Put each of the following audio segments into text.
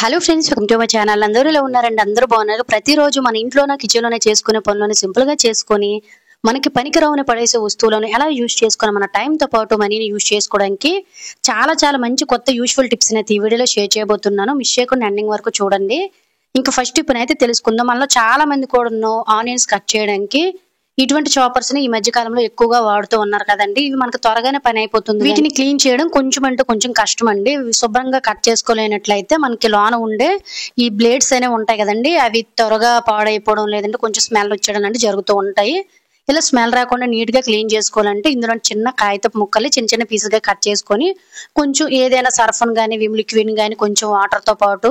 Hello friends, welcome to my channel. అందరూ ఇలా ఉన్నారండి? అందరూ బాగున్నారు. ప్రతిరోజు మన ఇంట్లోనే కిచెన్లోనే చేసుకునే పనులను సింపుల్ గా చేసుకొని మనకి పనికిరాని పడేసే వస్తువులను ఎలా యూజ్ చేసుకొని మన టైంతో పాటు మనీని యూజ్ చేసుకోవడానికి చాలా మంచి కొత్త యూస్ఫుల్ టిప్స్ అయితే ఈ వీడియోలో షేర్ చేయబోతున్నాను. మిస్ చేయకుండా ఎండింగ్ వరకు చూడండి. ఇంకా ఫస్ట్ టిప్ అయితే తెలుసుకుందాం. మనలో చాలా మంది కూడా ఆనియన్స్ కట్ చేయడానికి ఇటువంటి చాపర్స్ ని ఈ మధ్య కాలంలో ఎక్కువగా వాడుతూ ఉన్నారు కదండి. ఇవి మనకు త్వరగానే పని అయిపోతుంది. వీటిని క్లీన్ చేయడం కొంచెం కష్టం అండి. శుభ్రంగా కట్ చేసుకోలేనట్లయితే మనకి లోన ఉండే ఈ బ్లేడ్స్ అనేవి ఉంటాయి కదండి, అవి త్వరగా పాడైపోవడం లేదంటే కొంచెం స్మెల్ వచ్చేయడం లాంటి జరుగుతూ ఉంటాయి. ఇలా స్మెల్ రాకుండా నీట్ గా క్లీన్ చేసుకోవాలంటే ఇందులో చిన్న కాగితపు ముక్కలు చిన్న పీసెస్ గా కట్ చేసుకొని కొంచెం ఏదైనా సర్ఫన్ గానీ విమ్ లిక్విడ్ గానీ కొంచెం వాటర్ తో పాటు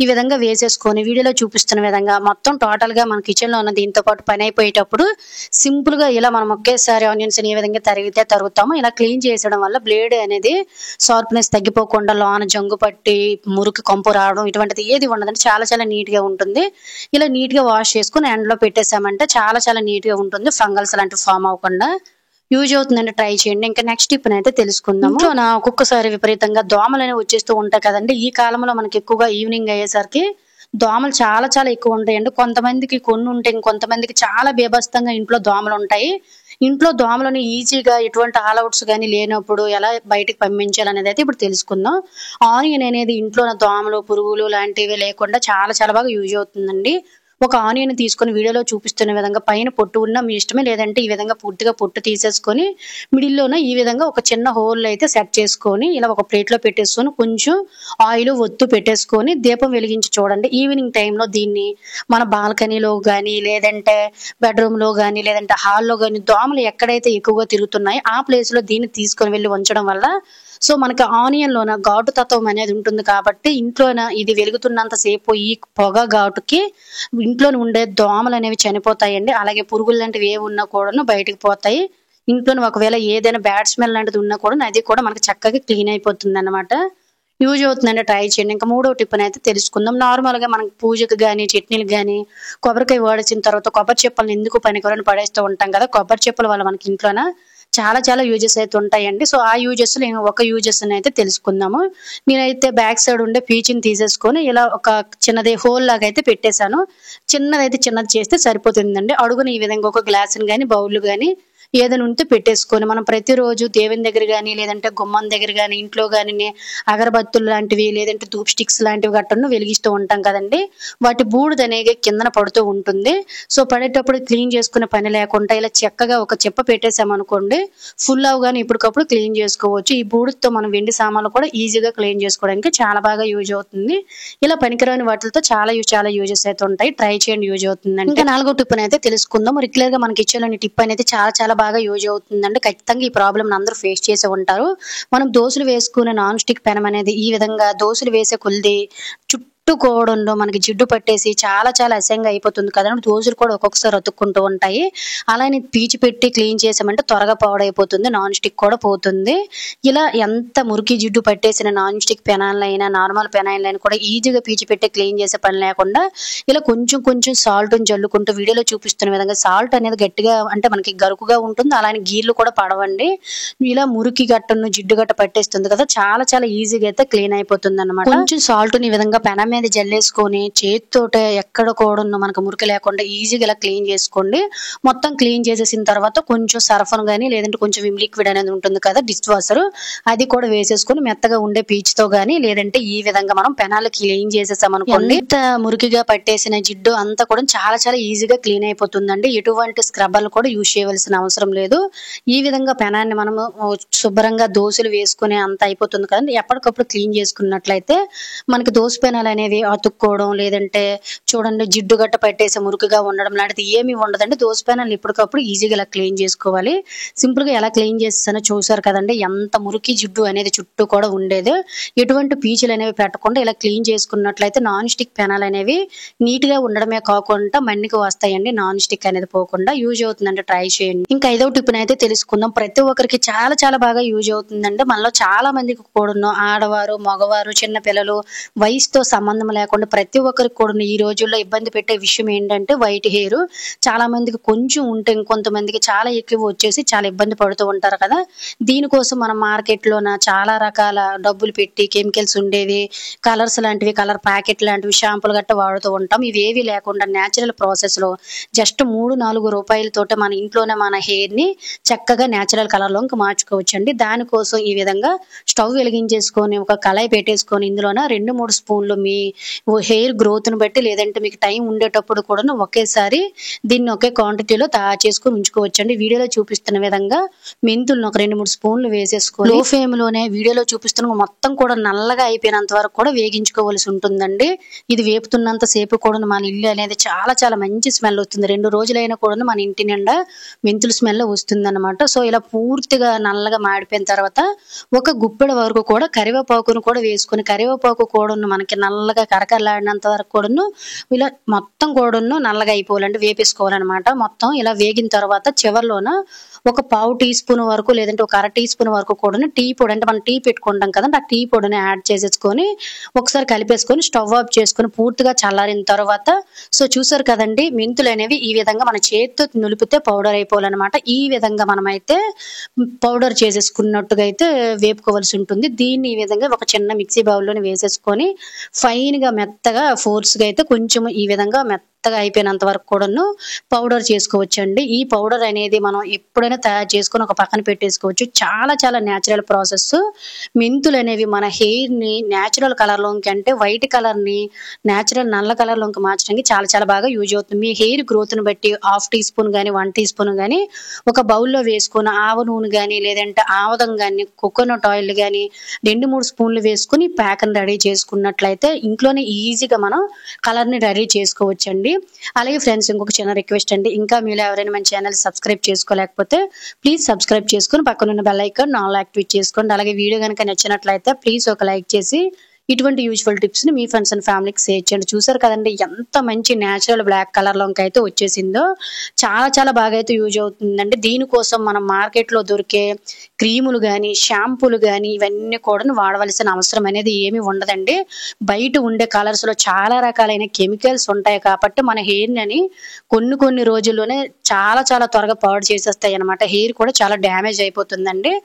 ఈ విధంగా వేసేసుకొని వీడియోలో చూపిస్తున్న విధంగా మొత్తం టోటల్ గా మన కిచెన్ లో ఉన్న దీంతో పాటు పని అయిపోయేటప్పుడు సింపుల్ గా ఇలా మనం ఒకేసారి ఆనియన్స్ ఏ విధంగా తరుగుతామో ఇలా క్లీన్ చేసడం వల్ల బ్లేడ్ అనేది షార్ప్నెస్ తగ్గిపోకుండా లోన జంగు పట్టి మురికి కంపు రావడం ఇటువంటిది ఏది ఉండదండి. చాలా నీట్ గా ఉంటుంది. ఇలా నీట్ గా వాష్ చేసుకుని ఎండ్ లో పెట్టేసామంటే చాలా నీట్ గా ఉంటుంది. ఫంగల్స్ లాంటివి ఫామ్ అవ్వకుండా యూజ్ అవుతుందండి. ట్రై చేయండి. ఇంకా నెక్స్ట్ టిప్ అయితే తెలుసుకుందాము. ఒక్కొక్కసారి విపరీతంగా దోమలు అనేవి వచ్చేస్తూ ఉంటాయి కదండి. ఈ కాలంలో మనకి ఎక్కువగా ఈవినింగ్ అయ్యేసరికి దోమలు చాలా ఎక్కువ ఉంటాయండి. కొంతమందికి కొన్ని ఉంటాయి, ఇంకొంతమందికి చాలా బీభత్సంగా ఇంట్లో దోమలు ఉంటాయి. ఇంట్లో దోమలను ఈజీగా ఎటువంటి ఆల్అవుట్స్ కానీ లేనప్పుడు ఎలా బయటకు పంపించాలనేది అయితే ఇప్పుడు తెలుసుకుందాం. ఆనియన్ అనేది ఇంట్లో దోమలు పురుగులు లాంటివి లేకుండా చాలా బాగా యూజ్ అవుతుందండి. ఒక ఆనియన్ తీసుకొని వీడియోలో చూపిస్తున్న విధంగా పైన పొట్టు ఉన్న మీ ఇష్టమే, లేదంటే ఈ విధంగా పూర్తిగా పొట్టు తీసేసుకొని మిడిల్లోన ఈ విధంగా ఒక చిన్న హోల్ అయితే సెట్ చేసుకొని ఇలా ఒక ప్లేట్ లో పెట్టేసుకొని కొంచెం ఆయిల్ ఒత్తు పెట్టేసుకొని దీపం వెలిగించి చూడండి. ఈవినింగ్ టైంలో దీన్ని మన బాల్కనీలో కానీ లేదంటే బెడ్రూమ్ లో కానీ లేదంటే హాల్లో కానీ దోమలు ఎక్కడైతే ఎక్కువగా తిరుగుతున్నాయో ఆ ప్లేస్ లో దీన్ని తీసుకొని వెళ్ళి ఉంచడం వల్ల సో మనకి ఆనియన్ లోన ఘాటు తత్వం అనేది ఉంటుంది కాబట్టి ఇంట్లోన ఇది వెలుగుతున్నంత సేపు ఈ పొగ ఘాటుకి ఇంట్లో ఉండే దోమలు అనేవి చనిపోతాయండి. అలాగే పురుగులు లాంటివి ఏ ఉన్నా కూడా బయటకు పోతాయి. ఇంట్లోనే ఒకవేళ ఏదైనా బ్యాడ్ స్మెల్ లాంటిది ఉన్నా కూడా అది కూడా మనకి చక్కగా క్లీన్ అయిపోతుంది అన్నమాట. యూజ్ అవుతుందండి. ట్రై చేయండి. ఇంకా మూడో టిప్ అయితే తెలుసుకుందాం. నార్మల్ గా మనకి పూజకు గానీ చట్నీలకు గానీ కొబ్బరికాయ వాడిచిన తర్వాత కొబ్బరి చెప్పలను ఎందుకు పనికిరాని పడేస్తూ ఉంటాం కదా. కొబ్బరి చెప్పుల వల్ల మనకి ఇంట్లోన చాలా యూజెస్ అయితే ఉంటాయండి. సో ఆ యూజెస్ నేను ఒక యూజెస్ అయితే తెలుసుకుందాము. నేనైతే బ్యాక్ సైడ్ ఉండే పీచుని తీసేసుకొని ఇలా ఒక చిన్నది హోల్ లాగా అయితే పెట్టేశాను. చిన్నది చేస్తే సరిపోతుందండి. అడుగున ఈ విధంగా ఒక గ్లాసుని కానీ బౌల్ కానీ ఏదైనా ఉంటే పెట్టేసుకొని మనం ప్రతిరోజు దేవుని దగ్గర కానీ లేదంటే గుమ్మం దగ్గర కానీ ఇంట్లో కానీ అగరబత్తులు లాంటివి లేదంటే ధూప్ స్టిక్స్ లాంటివి గట్టను వెలిగిస్తూ ఉంటాం కదండి. వాటి బూడిద అనేది కిందన పడుతూ ఉంటుంది. సో పడేటప్పుడు క్లీన్ చేసుకునే పని లేకుండా ఇలా చక్కగా ఒక చెప్ప పెట్టేసామనుకోండి, ఫుల్ అవగానే ఇప్పటికప్పుడు క్లీన్ చేసుకోవచ్చు. ఈ బూడిదతో మనం వెండి సామాన్లు కూడా ఈజీగా క్లీన్ చేసుకోవడానికి చాలా బాగా యూజ్ అవుతుంది. ఇలా పనికిరాని వాటితో చాలా యూజెస్ అయితే ఉంటాయి. ట్రై చేయండి, యూజ్ అవుతుందండి. ఇంకా నాలుగో టిప్ అయితే తెలుసుకుందాం. రెగ్యులర్ గా మనకి ఇచ్చేలోని టిప్ అనేది చాలా బాగా యూజ్ అవుతుందండి. ఖచ్చితంగా ఈ ప్రాబ్లం అందరూ ఫేస్ చేసి ఉంటారు. మనం దోశలు వేసుకునే నాన్ స్టిక్ పెనం అనేది ఈ విధంగా దోశలు వేసే కొలిది కోవడంలో మనకి జిడ్డు పట్టేసి చాలా అసహ్యంగా అయిపోతుంది కదండి. దోశలు కూడా ఒక్కొక్కసారి అతుక్కుంటూ ఉంటాయి. అలానే పీచు పెట్టి క్లీన్ చేసామంటే త్వరగా పాడైపోతుంది, నాన్ స్టిక్ కూడా పోతుంది. ఇలా ఎంత మురికి జిడ్డు పట్టేసిన నాన్ స్టిక్ పెనాలైనా నార్మల్ పెనాయిలైనా కూడా ఈజీగా పీచు పెట్టి క్లీన్ చేసే పని లేకుండా ఇలా కొంచెం సాల్ట్ జల్లుకుంటూ వీడియోలో చూపిస్తున్న విధంగా సాల్ట్ అనేది గట్టిగా అంటే మనకి గరుకుగా ఉంటుంది. అలానే గీర్లు కూడా పడవండి. ఇలా మురికి గట్టను జిడ్డు గట్ట పట్టేస్తుంది కదా, చాలా ఈజీగా అయితే క్లీన్ అయిపోతుంది అన్నమాట. కొంచెం సాల్ట్ ఈ విధంగా పెనం మీద జల్లేసుకొని చేతితోటే ఎక్కడ కూడా మనకు మురికి లేకుండా ఈజీగా ఇలా క్లీన్ చేసుకోండి. మొత్తం క్లీన్ చేసేసిన తర్వాత కొంచెం సర్ఫన్ గానీ లేదంటే కొంచెం విమ్ లిక్విడ్ అనేది ఉంటుంది కదా డిష్ వాషర్, అది కూడా వేసేసుకొని మెత్తగా ఉండే పీచుతో గానీ లేదంటే ఈ విధంగా మనం పెనాలు క్లీన్ చేసేసామనుకోండి, ఎంత మురికిగా పట్టేసిన జిడ్డు అంతా కూడా చాలా ఈజీగా క్లీన్ అయిపోతుందండి. ఎటువంటి స్క్రబ్బర్లు కూడా యూజ్ చేయవలసిన అవసరం లేదు. ఈ విధంగా పెనాన్ని మనము శుభ్రంగా దోశలు వేసుకునే అంత అయిపోతుంది కదండి. ఎప్పటికప్పుడు క్లీన్ చేసుకున్నట్లయితే మనకి దోశ పెనాలు అనేవి అతుక్కోవడం లేదంటే చూడండి జిడ్డు గట్ట పట్టేసి మురుకుగా ఉండడం లాంటిది ఏమీ ఉండదండి. దోశ పెనాలు ఎప్పటికప్పుడు ఈజీగా ఇలా క్లీన్ చేసుకోవాలి. సింపుల్ గా ఎలా క్లీన్ చేస్తానో చూసారు కదండి. ఎంత మురికి జిడ్డు అనేది చుట్టూ కూడా ఉండేది. ఎటువంటి పీచులు అనేవి పెట్టకుండా ఇలా క్లీన్ చేసుకున్నట్లయితే నాన్ స్టిక్ పెనాలు అనేవి నీట్ గా ఉండడమే కాకుండా మన్నికి వస్తాయండి. నాన్ స్టిక్ అనేది పోకుండా యూజ్ అవుతుందండి. ట్రై చేయండి. ఇంకా ఐదో టిప్ అయితే తెలుసుకుందాం. ప్రతి ఒక్కరికి చాలా బాగా యూజ్ అవుతుందండి. మనలో చాలా మందికి కూడా ఆడవారు మగవారు చిన్న పిల్లలు వయసుతో సంబంధం లేకుండా ప్రతి ఒక్కరికి కూడా ఈ రోజుల్లో ఇబ్బంది పెట్టే విషయం ఏంటంటే వైట్ హెయిర్. చాలా మందికి కొంచెం ఉంటే ఇంకొంతమందికి చాలా ఎక్కువ వచ్చేసి చాలా ఇబ్బంది పడుతూ ఉంటారు కదా. దీనికోసం మనం మార్కెట్లోన చాలా రకాల డబ్బులు పెట్టి కెమికల్స్ ఉండేవి, కలర్స్ లాంటివి, కలర్ ప్యాకెట్ లాంటివి, షాంపూలు గట్ట వాడుతూ ఉంటాం. ఇవేవి లేకుండా న్యాచురల్ ప్రాసెస్లో జస్ట్ 3-4 రూపాయలతోటి మన ఇంట్లోనే మన హెయిర్ని చక్కగా న్యాచురల్ కలర్లోకి మార్చుకోవచ్చండి. దానికోసం ఈ విధంగా స్టవ్ వెలిగించేసుకొని ఒక కళాయి పెట్టేసుకొని ఇందులోన 2-3 స్పూన్లు మీ హెయిర్ గ్రోత్ను బట్టి లేదంటే మీకు టైం ఉండేటప్పుడు కూడా ఒకేసారి దీన్ని ఒకే క్వాంటిటీలో తయారు చేసుకొని ఉంచుకోవచ్చండి. వీడియోలో చూపిస్తున్న విధంగా మెంతులను ఒక 2-3 స్పూన్లు వేసేసుకొని లో ఫ్లేమ్ లోనే వీడియోలో చూపిస్తున్న మొత్తం కూడా నల్లగా అయిపోయినంత వరకు కూడా వేగించుకోవాల్సి ఉంటుందండి. ఇది వేపుతున్నంత సేపు కూడా మన ఇల్లు అనేది చాలా చాలా మంచి స్మెల్ వస్తుంది. 2 రోజులైనా కూడా మన ఇంటి నిండా మెంతుల స్మెల్ వస్తుంది అనమాట. సో ఇలా పూర్తిగా నల్లగా మాడిపోయిన తర్వాత ఒక గుప్పెడ వరకు కూడా కరివేపాకును కూడా వేసుకొని, కరివేపాకు కూడా మనకి నల్లగా కరకరలాడినంత వరకు కూడాను ఇలా మొత్తం కూడాను నల్లగా అయిపోవాలంటే వేపేసుకోవాలన్నమాట. మొత్తం ఇలా వేగిన తర్వాత చివరిలోన ఒక పావు టీ స్పూన్ వరకు లేదంటే ఒక 1/2 టీ స్పూన్ వరకు కూడా టీ పొడి, అంటే మనం టీ పెట్టుకుంటాం కదండి, ఆ టీ పొడిని యాడ్ చేసేసుకొని ఒకసారి కలిపేసుకొని స్టవ్ ఆఫ్ చేసుకొని పూర్తిగా చల్లారిన తర్వాత సో చూసారు కదండి, మెంతులు అనేవి ఈ విధంగా మన చేతితో నులిపితే పౌడర్ అయిపోవాలన్నమాట. ఈ విధంగా మనమైతే పౌడర్ చేసేసుకున్నట్టుగా అయితే వేపుకోవాల్సి ఉంటుంది. దీన్ని ఈ విధంగా ఒక చిన్న మిక్సీ బౌల్లోని వేసేసుకొని ఫైన్ గా మెత్తగా ఫోర్స్గా అయితే కొంచెం ఈ విధంగా మెత్తగా అయిపోయినంత వరకు కూడాను పౌడర్ చేసుకోవచ్చండి. ఈ పౌడర్ అనేది మనం ఎప్పుడైనా తయారు చేసుకొని ఒక పక్కన పెట్టేసుకోవచ్చు. చాలా చాలా న్యాచురల్ ప్రాసెస్. మెంతులు అనేవి మన హెయిర్ ని న్యాచురల్ కలర్ లోకి, అంటే వైట్ కలర్ ని న్యాచురల్ నల్ల కలర్ లోకి మార్చడానికి చాలా చాలా బాగా యూజ్ అవుతుంది. మీ హెయిర్ గ్రోత్ ను బట్టి 1/2 టీ స్పూన్ గానీ 1 టీ స్పూన్ గానీ ఒక బౌల్లో వేసుకొని ఆవ నూనె గానీ లేదంటే ఆవదం గానీ కోకోనట్ ఆయిల్ గానీ 2-3 స్పూన్లు వేసుకుని ప్యాక్ ని రెడీ చేసుకున్నట్లయితే ఇంట్లోనే ఈజీగా మనం కలర్ ని రెడీ చేసుకోవచ్చండి. అలాగే ఫ్రెండ్స్, ఇంకొక చిన్న రిక్వెస్ట్ అండి, ఇంకా మీరు ఎవరైనా మన ఛానల్ సబ్స్క్రైబ్ చేసుకోలేకపోతే ప్లీజ్ సబ్స్క్రైబ్ చేసుకుని పక్కన ఉన్న బెల్ ఐకాన్ ఆల్ యాక్టివేట్ చేసుకోండి. అలాగే వీడియో కనుక నచ్చినట్లయితే ప్లీజ్ ఒక లైక్ చేసి ఇటువంటి యూజ్ఫుల్ టిప్స్ ని మీ ఫ్రెండ్స్ అండ్ ఫ్యామిలీకి షేర్ చేయండి. చూసారు కదండి ఎంత మంచి న్యాచురల్ బ్లాక్ కలర్ లోకి అయితే వచ్చేసిందో. చాలా చాలా బాగా అయితే యూజ్ అవుతుందండి. దీనికోసం మనం మార్కెట్ లో దొరికే క్రీములు గానీ షాంపూలు గానీ ఇవన్నీ కూడా వాడవలసిన అవసరం అనేది ఏమీ ఉండదండి. బయట ఉండే కలర్స్ లో చాలా రకాలైన కెమికల్స్ ఉంటాయి కాబట్టి మన హెయిర్ అని కొన్ని రోజుల్లోనే చాలా చాలా త్వరగా పాడు చేసేస్తాయి అనమాట. హెయిర్ కూడా చాలా డ్యామేజ్ అయిపోతుందండి.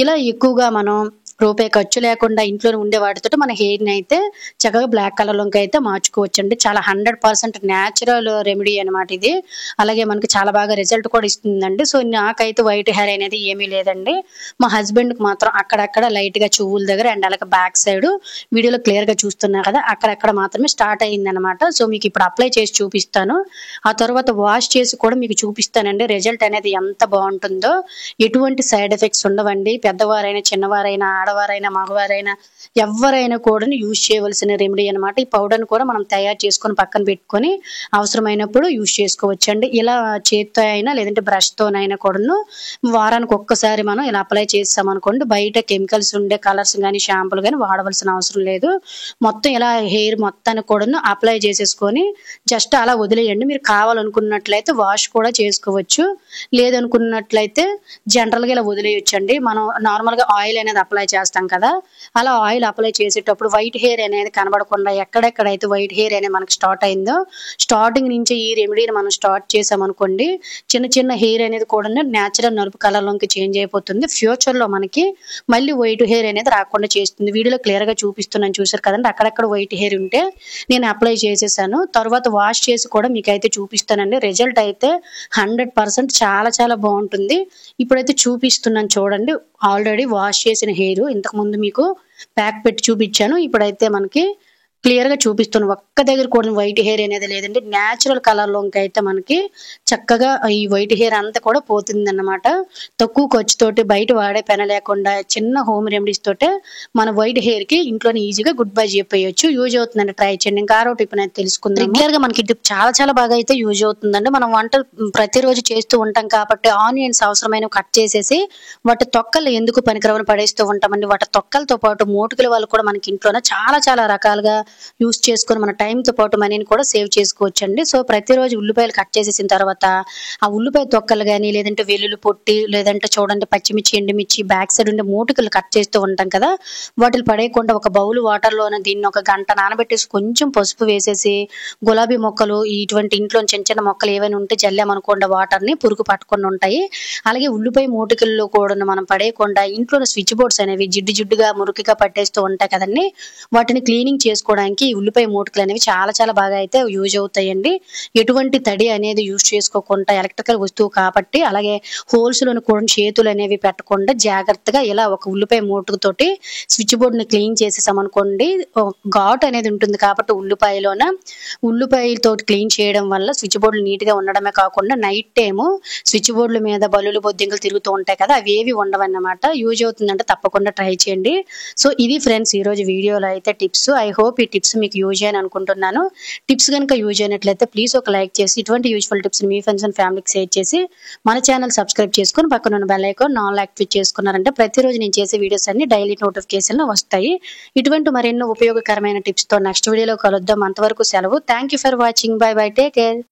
ఇలా ఎక్కువగా మనం రూపాయి ఖర్చు లేకుండా ఇంట్లోనే ఉండే వాటితో మన హెయిర్ ని అయితే చక్కగా బ్లాక్ కలర్ లోకి అయితే మార్చుకోవచ్చండి. చాలా 100% న్యాచురల్ రెమెడీ అనమాట ఇది. అలాగే మనకి చాలా బాగా రిజల్ట్ కూడా ఇస్తుందండి. సో నాకైతే వైట్ హెయిర్ అనేది ఏమీ లేదండి. మా హస్బెండ్ కి మాత్రం అక్కడక్కడ లైట్ గా చెవుల దగ్గర అండ్ అలాగే బ్యాక్ సైడ్ వీడియోలో క్లియర్ గా చూస్తున్నా కదా, అక్కడక్కడ మాత్రమే స్టార్ట్ అయ్యింది అనమాట. సో మీకు ఇప్పుడు అప్లై చేసి చూపిస్తాను. ఆ తర్వాత వాష్ చేసి కూడా మీకు చూపిస్తానండి రిజల్ట్ అనేది ఎంత బాగుంటుందో. ఎటువంటి సైడ్ ఎఫెక్ట్స్ ఉండవండి. పెద్దవారైనా చిన్నవారైనా ఆడవారైనా మగవారైనా ఎవరైనా కూడా యూజ్ చేయవలసిన రెమెడీ అనమాట. ఈ పౌడర్ ని కూడా మనం తయారు చేసుకొని పక్కన పెట్టుకొని అవసరమైనప్పుడు యూజ్ చేసుకోవచ్చండి. ఇలా చేత్తో అయినా లేదంటే బ్రష్ తోనైనా కూడాను వారానికి ఒక్కసారి మనం ఇలా అప్లై చేస్తామనుకోండి, బయట కెమికల్స్ ఉండే కలర్స్ కానీ షాంపూలు కానీ వాడవలసిన అవసరం లేదు. మొత్తం ఇలా హెయిర్ మొత్తాన్ని కూడాను అప్లై చేసేసుకొని జస్ట్ అలా వదిలేయండి. మీరు కావాలనుకున్నట్లయితే వాష్ కూడా చేసుకోవచ్చు, లేదనుకున్నట్లయితే జనరల్ గా ఇలా వదిలేయొచ్చండి. మనం నార్మల్ గా ఆయిల్ అనేది అప్లై చేస్తాం కదా, అలా ఆయిల్ అప్లై చేసేటప్పుడు వైట్ హెయిర్ అనేది కనబడకుండా ఎక్కడెక్కడైతే వైట్ హెయిర్ అనేది మనకి స్టార్ట్ అయిందో స్టార్టింగ్ నుంచి ఈ రెమెడీని మనం స్టార్ట్ చేసామనుకోండి, చిన్న చిన్న హెయిర్ అనేది కూడా న్యాచురల్ నలుపు కలర్ లోకి చేంజ్ అయిపోతుంది. ఫ్యూచర్ లో మనకి మళ్ళీ వైట్ హెయిర్ అనేది రాకుండా చేస్తుంది. వీడియోలో క్లియర్ గా చూపిస్తున్నాను, చూసారు కదండి. అక్కడక్కడ వైట్ హెయిర్ ఉంటే నేను అప్లై చేసేసాను. తర్వాత వాష్ చేసి కూడా మీకు అయితే చూపిస్తానండి. రిజల్ట్ అయితే 100% చాలా చాలా బాగుంటుంది. ఇప్పుడైతే చూపిస్తున్నాను చూడండి. ఆల్రెడీ వాష్ చేసిన హెయిర్ ఇంతకు ముందు మీకు ప్యాక్ పెట్టి చూపించాను. ఇప్పుడైతే మనకి క్లియర్ గా చూపిస్తున్నాను. ఒక్క దగ్గర కూడా వైట్ హెయిర్ అనేది లేదండి. న్యాచురల్ కలర్ లోకి అయితే మనకి చక్కగా ఈ వైట్ హెయిర్ అంతా కూడా పోతుంది అన్నమాట. తక్కువ ఖర్చుతోటి బయట వాడే పని లేకుండా చిన్న హోమ్ రెమెడీస్ తోటే మన వైట్ హెయిర్ కి ఇంట్లోనే ఈజీగా గుడ్ బై చెప్పేయచ్చు. యూజ్ అవుతుందండి, ట్రై చేయండి. ఇంకా ఆరో టిప్ అనేది తెలుసుకుందాం. రెగ్యులర్ గా మనకి టిప్ చాలా చాలా బాగా అయితే యూజ్ అవుతుందండి. మనం వంట ప్రతిరోజు చేస్తూ ఉంటాం కాబట్టి ఆనియన్స్ అవసరమైన కట్ చేసేసి వాటి తొక్కలు ఎందుకు పనికిరవని పడేస్తూ ఉంటామండి. వాటి తొక్కలతో పాటు మోటుకల వాళ్ళు కూడా మనకి ఇంట్లోనే చాలా చాలా రకాలుగా యూస్ చేసుకొని మన టైంతో పాటు మనీని కూడా సేవ్ చేసుకోవచ్చండి. సో ప్రతిరోజు ఉల్లిపాయలు కట్ చేసేసిన తర్వాత ఆ ఉల్లిపాయ తొక్కలు గానీ, లేదంటే వెల్లుల్లి పొట్టి, లేదంటే చూడండి పచ్చిమిర్చి, ఎండుమిర్చి బ్యాక్ సైడ్ ఉండే మూటికలు కట్ చేస్తూ ఉంటాం కదా! వాటిని పడేయకుండా ఒక బౌల్ వాటర్‌లోనే దీన్ని ఒక గంట నానబెట్టేసి కొంచెం పసుపు వేసేసి, గులాబీ మొక్కలు ఇటువంటి ఇంట్లో చిన్న చిన్న మొక్కలు ఏవైనా ఉంటే జల్లామనుకోండి వాటర్‌ని పురుగు పట్టకుండా ఉంటాయి. అలాగే ఉల్లిపాయ మూటికల్లో కూడాను మనం పడేయకుండా ఇంట్లోని స్విచ్ బోర్డ్స్ అనేవి జిడ్డు జిడ్డుగా, మురికిగా పట్టేస్తూ ఉంటాయి కదండీ! వాటిని క్లీనింగ్ చేసుకోవడానికి ఈ ఉల్లిపాయ మూటికలనేవి చాలా చాలా బాగా అయితే యూజ్ అవుతాయండి. ఎటువంటి తడి అనేది యూజ్ చేసుకోకుండా ఎలక్ట్రికల్ వస్తువు కాబట్టి, అలాగే హోల్స్‌లోని కూడా చేతులనేవి పెట్టకుండా జాగ్రత్తగా ఇలా ఒక ఉల్లిపాయ మూటుకుతోటి స్విచ్ బోర్డ్‌ని క్లీన్ చేసేసామనుకోండి, ఘాటు అనేది ఉంటుంది కాబట్టి ఉల్లిపాయలతోటి క్లీన్ చేయడం వల్ల స్విచ్ బోర్డ్‌లు నీట్‌గా ఉండడమే కాకుండా నైట్ టైము స్విచ్ బోర్డ్‌ల మీద బల్లులు, బొద్దింకలు తిరుగుతూ ఉంటాయి కదా! అవేవి ఉండవన్నమాట. యూజ్ అవుతుందంటే తప్పకుండా ట్రై చేయండి. సో ఇది ఫ్రెండ్స్ ఈరోజు వీడియోలో అయితే టిప్స్. ఐ హోప్ ఈ టిప్స్ మీకు యూజ్ అయ్యాయని అనుకుంటున్నాను. టిప్స్ గనుక యూజ్ అయినట్లయితే ప్లీజ్ ఒక లైక్ చేసి ఇటువంటి యూజ్‌ఫుల్ టిప్స్‌ని మీ ఫ్రెండ్స్ అండ్ ఫ్యామిలీకి షేర్ చేసి మన ఛానెల్ సబ్స్క్రైబ్ చేసుకొని పక్కన ఉన్న బెల్ ఐకాన్ ఆల్ యాక్టివేట్ చేసుకున్నారంటే ప్రతిరోజు నేను చేసే వీడియోస్ అన్ని డైలీ నోటిఫికేషన్‌లో వస్తాయి. ఇటువంటి మరెన్నో ఉపయోగకరమైన టిప్స్‌తో నెక్స్ట్ వీడియోలో కలుద్దాం. అంతవరకు సెలవు. Thank you for watching. By by. Take care.